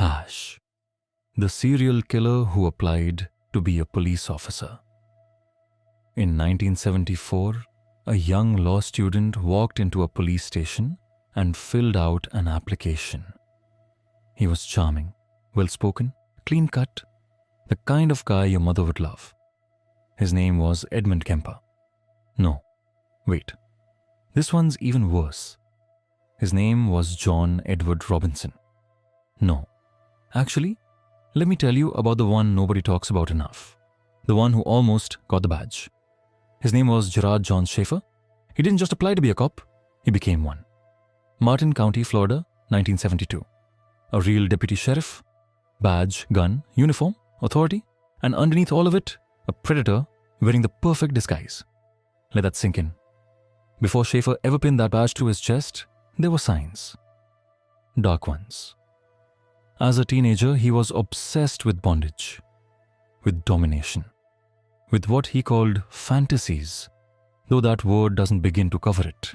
Hash, the serial killer who applied to be a police officer. In 1974, a young law student walked into a police station and filled out an application. He was charming, well-spoken, clean-cut, the kind of guy your mother would love. His name was Edmund Kemper. No, wait. This one's even worse. His name was John Edward Robinson. No. Actually, let me tell you about the one nobody talks about enough. The one who almost got the badge. His name was Gerard John Schaefer. He didn't just apply to be a cop, he became one. Martin County, Florida, 1972. A real deputy sheriff, badge, gun, uniform, authority, and underneath all of it, a predator wearing the perfect disguise. Let that sink in. Before Schaefer ever pinned that badge to his chest, there were signs. Dark ones. As a teenager, he was obsessed with bondage, with domination, with what he called fantasies, though that word doesn't begin to cover it.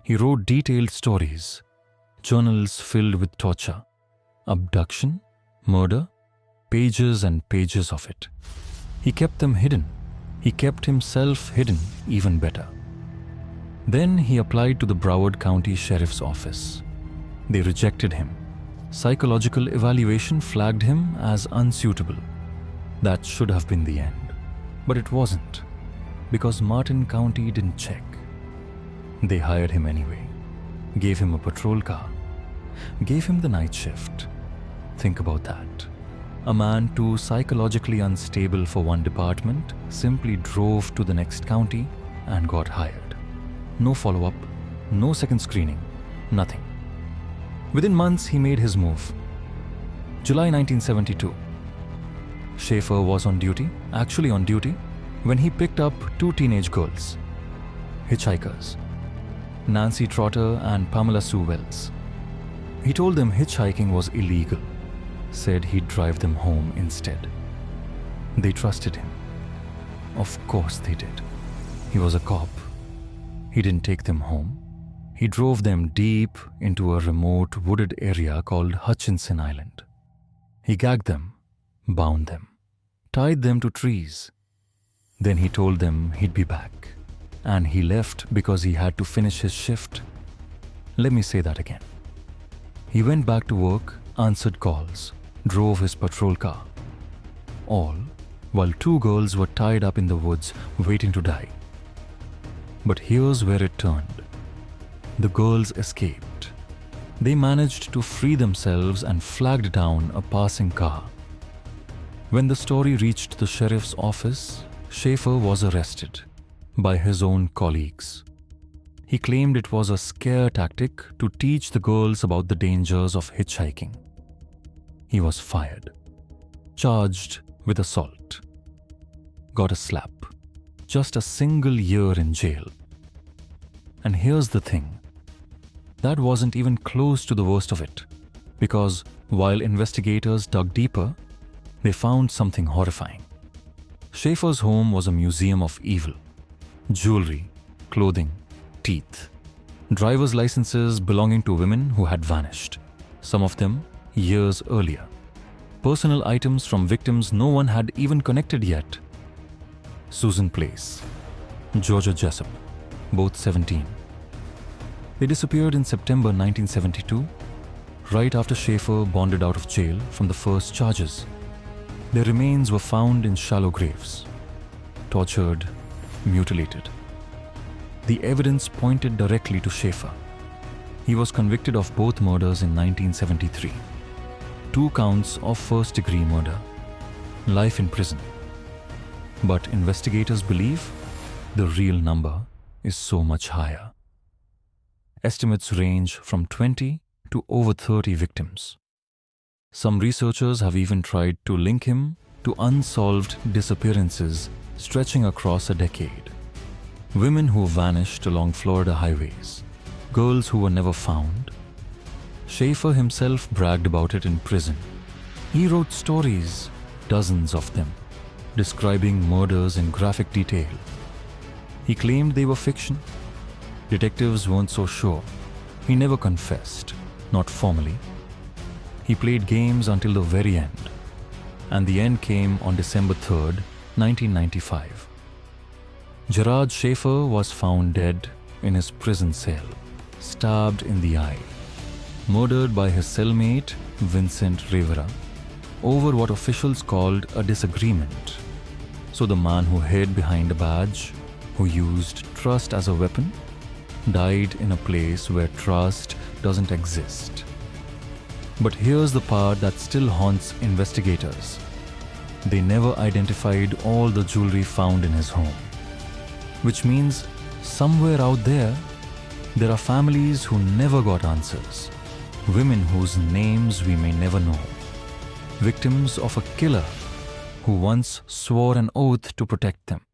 He wrote detailed stories, journals filled with torture, abduction, murder, pages and pages of it. He kept them hidden. He kept himself hidden even better. Then he applied to the Broward County Sheriff's Office. They rejected him. Psychological evaluation flagged him as unsuitable. That should have been the end. But it wasn't, because Martin County didn't check. They hired him anyway, gave him a patrol car, gave him the night shift. Think about that. A man too psychologically unstable for one department simply drove to the next county and got hired. No follow-up, no second screening, nothing. Within months, he made his move. July 1972. Schaefer was actually on duty, when he picked up two teenage girls, hitchhikers, Nancy Trotter and Pamela Sue Wells. He told them hitchhiking was illegal, said he'd drive them home instead. They trusted him. Of course they did. He was a cop. He didn't take them home. He drove them deep into a remote wooded area called Hutchinson Island. He gagged them, bound them, tied them to trees. Then he told them he'd be back, and he left because he had to finish his shift. Let me say that again. He went back to work, answered calls, drove his patrol car. All while two girls were tied up in the woods waiting to die. But here's where it turned. The girls escaped. They managed to free themselves and flagged down a passing car. When the story reached the sheriff's office, Schaefer was arrested by his own colleagues. He claimed it was a scare tactic to teach the girls about the dangers of hitchhiking. He was fired, charged with assault, got a slap, just a single year in jail. And here's the thing. That wasn't even close to the worst of it, because while investigators dug deeper, they found something horrifying. Schaefer's home was a museum of evil. Jewelry, clothing, teeth, driver's licenses belonging to women who had vanished, some of them years earlier. Personal items from victims no one had even connected yet. Susan Place, Georgia Jessup, both 17. They disappeared in September 1972, right after Schaefer bonded out of jail from the first charges. Their remains were found in shallow graves, tortured, mutilated. The evidence pointed directly to Schaefer. He was convicted of both murders in 1973. 2 counts of first-degree murder, life in prison. But investigators believe the real number is so much higher. Estimates range from 20 to over 30 victims. Some researchers have even tried to link him to unsolved disappearances stretching across a decade. Women who vanished along Florida highways, girls who were never found. Schaefer himself bragged about it in prison. He wrote stories, dozens of them, describing murders in graphic detail. He claimed they were fiction. Detectives weren't so sure. He never confessed, not formally. He played games until the very end, and the end came on December 3rd, 1995. Gerard Schaefer was found dead in his prison cell, stabbed in the eye, murdered by his cellmate Vincent Rivera over what officials called a disagreement. So the man who hid behind a badge, who used trust as a weapon, died in a place where trust doesn't exist. But here's the part that still haunts investigators. They never identified all the jewelry found in his home. Which means somewhere out there are families who never got answers. Women whose names we may never know. Victims of a killer who once swore an oath to protect them.